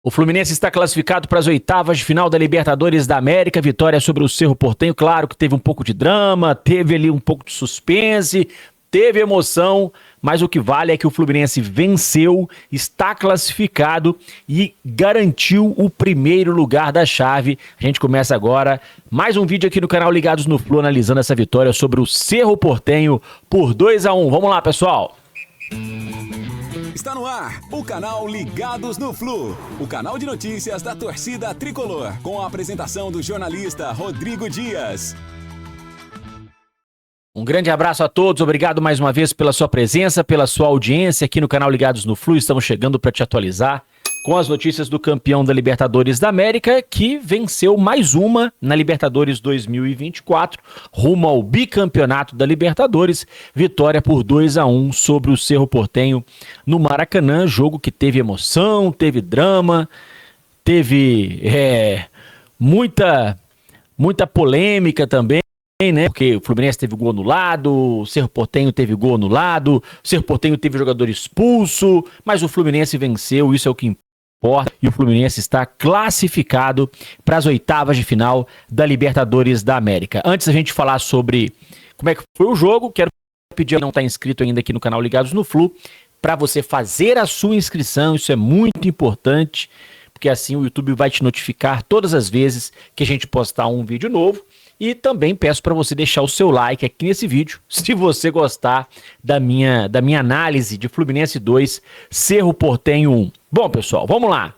O Fluminense está classificado para as oitavas de final da Libertadores da América. Vitória sobre o Cerro Porteño. Claro que teve um pouco de drama, teve ali um pouco de suspense, teve emoção, mas o que vale é que o Fluminense venceu, está classificado e garantiu o primeiro lugar da chave. A gente começa agora mais um vídeo aqui no canal Ligados no Flu, analisando essa vitória sobre o Cerro Porteño por 2-1. Vamos lá, pessoal! Está no ar o canal Ligados no Flu, o canal de notícias da torcida tricolor, com a apresentação do jornalista Rodrigo Dias. Um grande abraço a todos, obrigado mais uma vez pela sua presença, pela sua audiência aqui no canal Ligados no Flu. Estamos chegando para te atualizar com as notícias do campeão da Libertadores da América, que venceu mais uma na Libertadores 2024, rumo ao bicampeonato da Libertadores. Vitória por 2-1 sobre o Cerro Porteño no Maracanã, jogo que teve emoção, teve drama, teve muita polêmica também, né? Porque o Fluminense teve gol anulado, o Cerro Porteño teve gol anulado, o Cerro Porteño teve jogador expulso, mas o Fluminense venceu, isso é o que importa, e o Fluminense está classificado para as oitavas de final da Libertadores da América. Antes da gente falar sobre como é que foi o jogo, quero pedir a quem não está inscrito ainda aqui no canal Ligados no Flu, para você fazer a sua inscrição, isso é muito importante, porque assim o YouTube vai te notificar todas as vezes que a gente postar um vídeo novo. E também peço para você deixar o seu like aqui nesse vídeo, se você gostar da minha análise de Fluminense 2, Cerro Porteño 1. Bom, pessoal, vamos lá.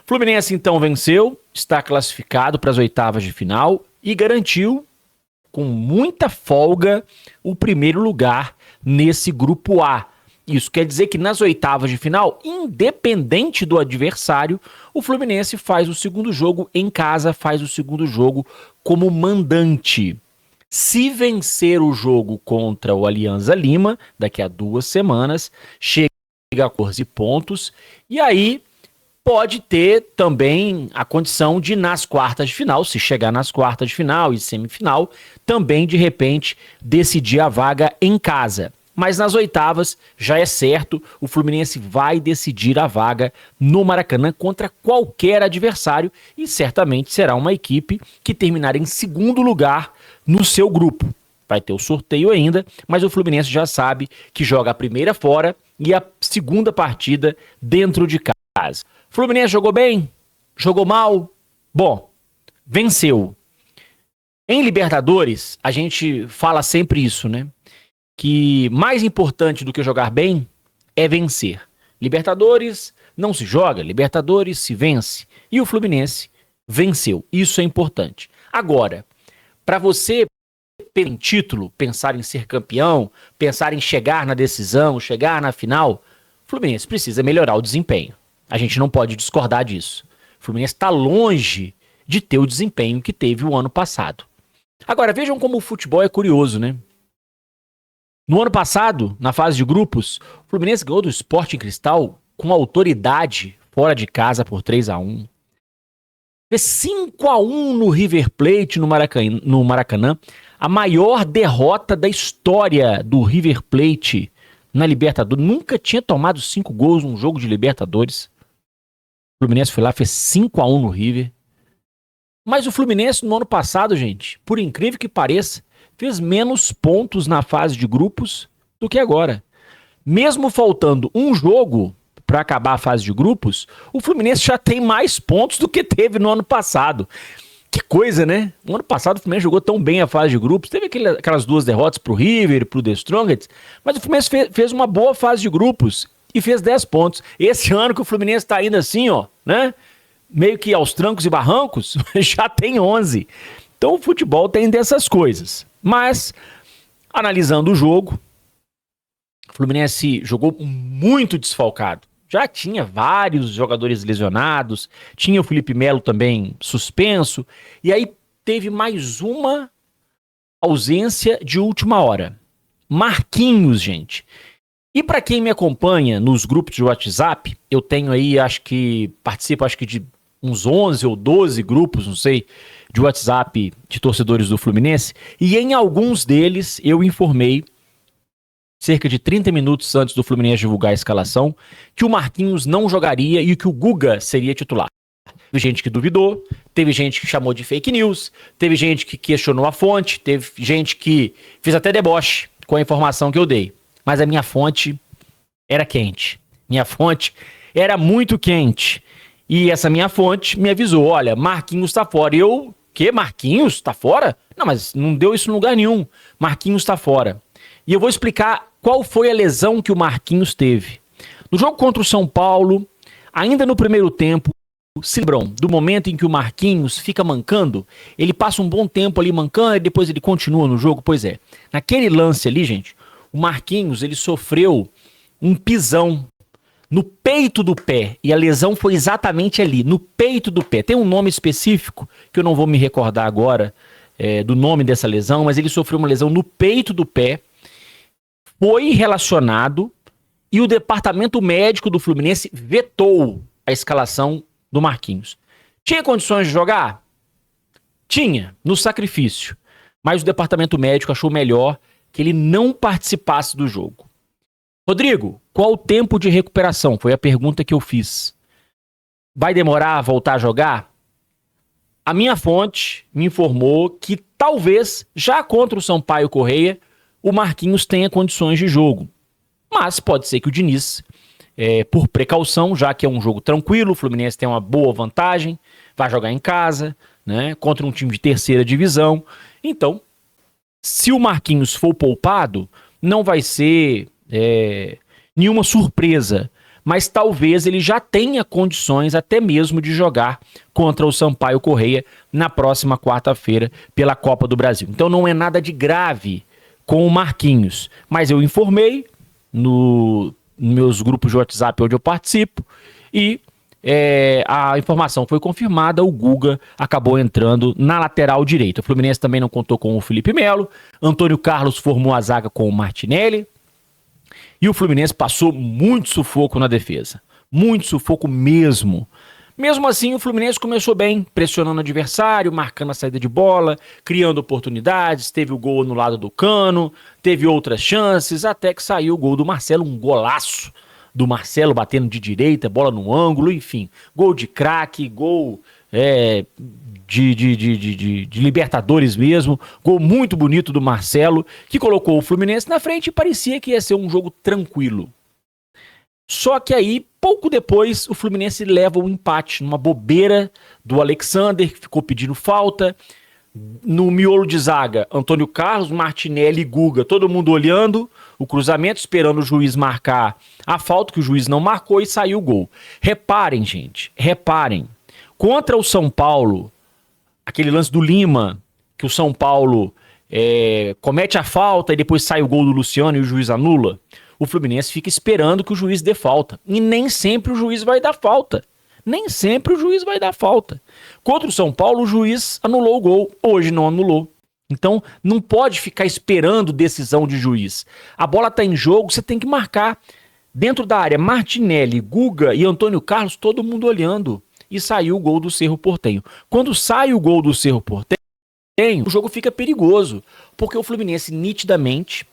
Fluminense então venceu, está classificado para as oitavas de final e garantiu com muita folga o primeiro lugar nesse grupo A. Isso quer dizer que nas oitavas de final, independente do adversário, o Fluminense faz o segundo jogo em casa, faz o segundo jogo como mandante. Se vencer o jogo contra o Alianza Lima, daqui a 2 semanas, chega a 14 pontos, e aí pode ter também a condição de, nas quartas de final, se chegar nas quartas de final e semifinal, também de repente decidir a vaga em casa. Mas nas oitavas, já é certo, o Fluminense vai decidir a vaga no Maracanã contra qualquer adversário e certamente será uma equipe que terminar em segundo lugar no seu grupo. Vai ter o sorteio ainda, mas o Fluminense já sabe que joga a primeira fora e a segunda partida dentro de casa. O Fluminense jogou bem? Jogou mal? Bom, venceu. Em Libertadores, a gente fala sempre isso, né? Que mais importante do que jogar bem é vencer. Libertadores não se joga, Libertadores se vence. E o Fluminense venceu. Isso é importante. Agora, para você ter um título, pensar em ser campeão, pensar em chegar na decisão, chegar na final, o Fluminense precisa melhorar o desempenho. A gente não pode discordar disso. O Fluminense está longe de ter o desempenho que teve o ano passado. Agora, vejam como o futebol é curioso, né? No ano passado, na fase de grupos, o Fluminense ganhou do Sporting Cristal com autoridade fora de casa por 3-1. Fez 5-1 no River Plate no Maracanã, a maior derrota da história do River Plate na Libertadores. Nunca tinha tomado 5 gols num jogo de Libertadores. O Fluminense foi lá, fez 5-1 no River. Mas o Fluminense no ano passado, gente, por incrível que pareça, fez menos pontos na fase de grupos do que agora. Mesmo faltando um jogo para acabar a fase de grupos, o Fluminense já tem mais pontos do que teve no ano passado. Que coisa, né? No ano passado o Fluminense jogou tão bem a fase de grupos, teve aquelas 2 derrotas pro River, pro The Strongest, mas o Fluminense fez uma boa fase de grupos e fez 10 pontos. Esse ano que o Fluminense tá indo assim, ó, né? Meio que aos trancos e barrancos, já tem 11. Então o futebol tem dessas coisas. Mas, analisando o jogo, o Fluminense jogou muito desfalcado. Já tinha vários jogadores lesionados, tinha o Felipe Melo também suspenso, e aí teve mais uma ausência de última hora. Marquinhos, gente. E para quem me acompanha nos grupos de WhatsApp, eu tenho aí, participo de uns 11 ou 12 grupos, não sei, de WhatsApp de torcedores do Fluminense, e em alguns deles eu informei cerca de 30 minutos antes do Fluminense divulgar a escalação, que o Marquinhos não jogaria e que o Guga seria titular. Teve gente que duvidou, teve gente que chamou de fake news, teve gente que questionou a fonte, teve gente que fez até deboche com a informação que eu dei. Mas a minha fonte era quente. Minha fonte era muito quente. E essa minha fonte me avisou, olha, Marquinhos tá fora. E eu, que? Marquinhos tá fora? Não, mas não deu isso em lugar nenhum. Marquinhos tá fora. E eu vou explicar qual foi a lesão que o Marquinhos teve. No jogo contra o São Paulo, ainda no primeiro tempo, se lembram do momento em que o Marquinhos fica mancando? Ele passa um bom tempo ali mancando e depois ele continua no jogo? Pois é. Naquele lance ali, gente, o Marquinhos, ele sofreu um pisão no peito do pé. E a lesão foi exatamente ali, no peito do pé. Tem um nome específico, que eu não vou me recordar agora do nome dessa lesão, mas ele sofreu uma lesão no peito do pé, foi relacionado e o departamento médico do Fluminense vetou a escalação do Marquinhos. Tinha condições de jogar? Tinha, no sacrifício. Mas o departamento médico achou melhor que ele não participasse do jogo. Rodrigo, qual o tempo de recuperação? Foi a pergunta que eu fiz. Vai demorar a voltar a jogar? A minha fonte me informou que talvez, já contra o Sampaio Corrêa, o Marquinhos tenha condições de jogo. Mas pode ser que o Diniz, por precaução, já que é um jogo tranquilo, o Fluminense tem uma boa vantagem, vai jogar em casa, né, contra um time de terceira divisão. Então, se o Marquinhos for poupado, não vai ser nenhuma surpresa, mas talvez ele já tenha condições até mesmo de jogar contra o Sampaio Corrêa na próxima quarta-feira pela Copa do Brasil. Então não é nada de grave com o Marquinhos, mas eu informei nos meus grupos de WhatsApp onde eu participo e a informação foi confirmada, o Guga acabou entrando na lateral direita. O Fluminense também não contou com o Felipe Melo, Antônio Carlos formou a zaga com o Martinelli e o Fluminense passou muito sufoco na defesa, muito sufoco mesmo. Mesmo assim, o Fluminense começou bem, pressionando o adversário, marcando a saída de bola, criando oportunidades, teve o gol no lado do Cano, teve outras chances, até que saiu o gol do Marcelo, um golaço do Marcelo batendo de direita, bola no ângulo, enfim, gol de craque, gol de Libertadores mesmo, gol muito bonito do Marcelo, que colocou o Fluminense na frente e parecia que ia ser um jogo tranquilo. Só que aí, pouco depois, o Fluminense leva um empate numa bobeira do Alexander, que ficou pedindo falta. No miolo de zaga, Antônio Carlos, Martinelli e Guga, todo mundo olhando o cruzamento, esperando o juiz marcar a falta, que o juiz não marcou e saiu o gol. Reparem, gente, reparem. Contra o São Paulo, aquele lance do Lima, que o São Paulo comete a falta e depois sai o gol do Luciano e o juiz anula. O Fluminense fica esperando que o juiz dê falta. E nem sempre o juiz vai dar falta. Nem sempre o juiz vai dar falta. Contra o São Paulo, o juiz anulou o gol. Hoje não anulou. Então, não pode ficar esperando decisão de juiz. A bola está em jogo, você tem que marcar. Dentro da área, Martinelli, Guga e Antônio Carlos, todo mundo olhando. E saiu o gol do Cerro Porteño. Quando sai o gol do Cerro Porteño, o jogo fica perigoso. Porque o Fluminense nitidamente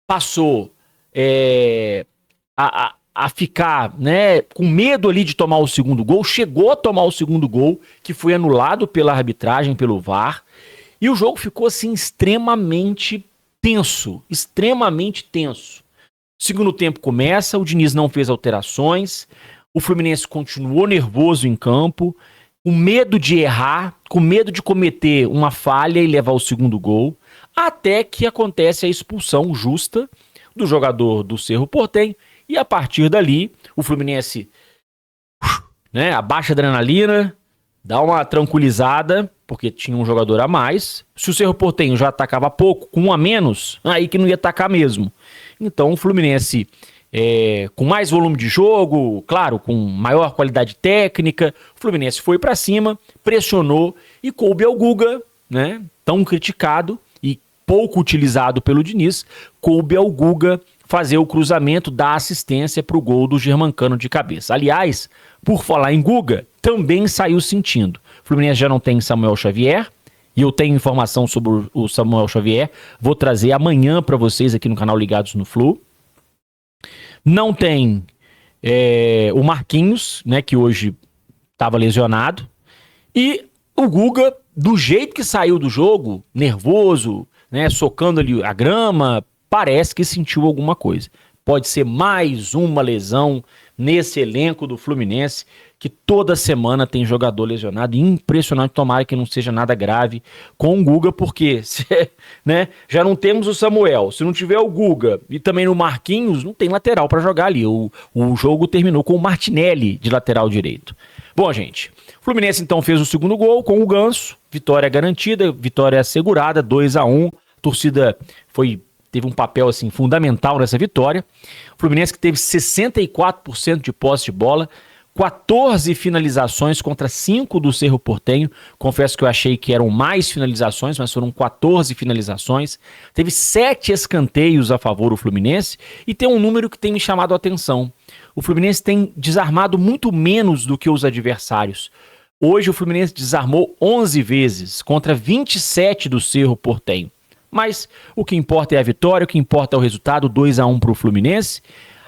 passou a ficar, né, com medo ali de tomar o segundo gol, chegou a tomar o segundo gol, que foi anulado pela arbitragem, pelo VAR, e o jogo ficou assim extremamente tenso, extremamente tenso. Segundo tempo começa, o Diniz não fez alterações, o Fluminense continuou nervoso em campo, com medo de errar, com medo de cometer uma falha e levar o segundo gol, até que acontece a expulsão justa do jogador do Cerro Porteño, e a partir dali, o Fluminense abaixa a adrenalina, dá uma tranquilizada, porque tinha um jogador a mais. Se o Cerro Porteño já atacava pouco, com um a menos, aí que não ia atacar mesmo. Então o Fluminense, com mais volume de jogo, claro, com maior qualidade técnica, o Fluminense foi para cima, pressionou e coube ao Guga, né, tão criticado, pouco utilizado pelo Diniz, coube ao Guga fazer o cruzamento da assistência para o gol do Germancano de cabeça. Aliás, por falar em Guga, também saiu sentindo. O Fluminense já não tem Samuel Xavier E eu tenho informação sobre o Samuel Xavier, vou trazer amanhã para vocês aqui no canal Ligados no Flu. Não tem o Marquinhos, né, que hoje estava lesionado. E o Guga, do jeito que saiu do jogo, nervoso, né, socando ali a grama, parece que sentiu alguma coisa. Pode ser mais uma lesão nesse elenco do Fluminense, que toda semana tem jogador lesionado. Impressionante, tomara que não seja nada grave com o Guga, porque né, já não temos o Samuel. Se não tiver o Guga e também no Marquinhos, não tem lateral para jogar ali. O jogo terminou com o Martinelli de lateral direito. Bom, gente, o Fluminense então fez o segundo gol com o Ganso. Vitória garantida, vitória assegurada, 2-1. A torcida teve um papel assim, fundamental nessa vitória. O Fluminense que teve 64% de posse de bola, 14 finalizações contra 5 do Cerro Porteño. Confesso que eu achei que eram mais finalizações, mas foram 14 finalizações. Teve 7 escanteios a favor do Fluminense e tem um número que tem me chamado a atenção. O Fluminense tem desarmado muito menos do que os adversários. Hoje o Fluminense desarmou 11 vezes contra 27 do Cerro Porteño. Mas o que importa é a vitória, o que importa é o resultado, 2-1 para o Fluminense.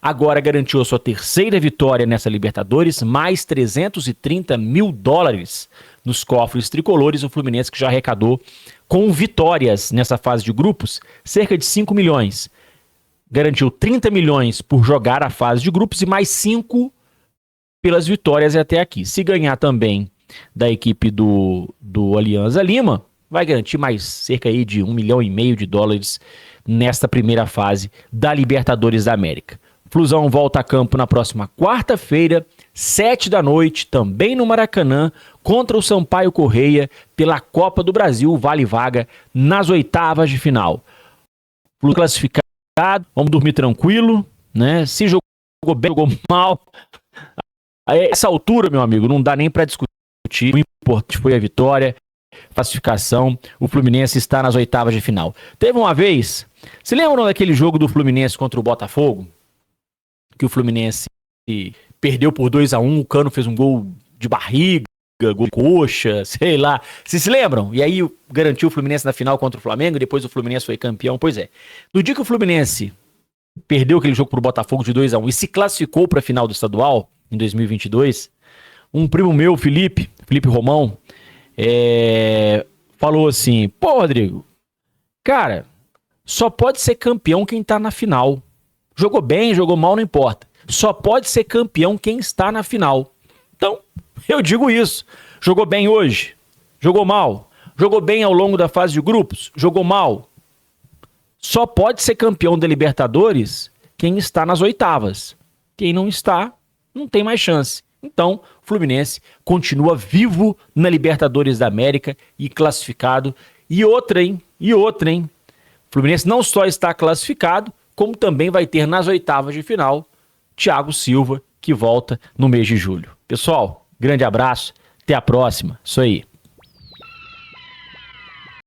Agora garantiu a sua terceira vitória nessa Libertadores, mais $330 mil nos cofres tricolores. O Fluminense que já arrecadou com vitórias nessa fase de grupos, cerca de 5 milhões. Garantiu 30 milhões por jogar a fase de grupos e mais 5 pelas vitórias até aqui. Se ganhar também da equipe do Alianza Lima, vai garantir mais cerca aí de $1,5 milhão nesta primeira fase da Libertadores da América. Flusão volta a campo na próxima quarta-feira, 19h, também no Maracanã, contra o Sampaio Corrêa, pela Copa do Brasil, vale vaga nas oitavas de final. Flu classificado, vamos dormir tranquilo, né? Se jogou bem, jogou mal. A essa altura, meu amigo, não dá nem para discutir. O importante foi a vitória. Classificação, o Fluminense está nas oitavas de final. Teve uma vez, se lembram daquele jogo do Fluminense contra o Botafogo? Que o Fluminense perdeu por 2-1, o Cano fez um gol de barriga, gol de coxa, sei lá. Vocês se lembram? E aí garantiu o Fluminense na final contra o Flamengo, e depois o Fluminense foi campeão. Pois é, no dia que o Fluminense perdeu aquele jogo pro Botafogo de 2-1 e se classificou para a final do estadual, em 2022, um primo meu, Felipe Romão, falou assim: pô, Rodrigo, cara, só pode ser campeão quem tá na final. Jogou bem, jogou mal, não importa. Só pode ser campeão quem está na final. Então, eu digo isso. Jogou bem hoje? Jogou mal? Jogou bem ao longo da fase de grupos? Jogou mal? Só pode ser campeão da Libertadores quem está nas oitavas. Quem não está, não tem mais chance. Então, o Fluminense continua vivo na Libertadores da América e classificado. E outra, hein? O Fluminense não só está classificado, como também vai ter nas oitavas de final Thiago Silva, que volta no mês de julho. Pessoal, grande abraço, até a próxima. Isso aí.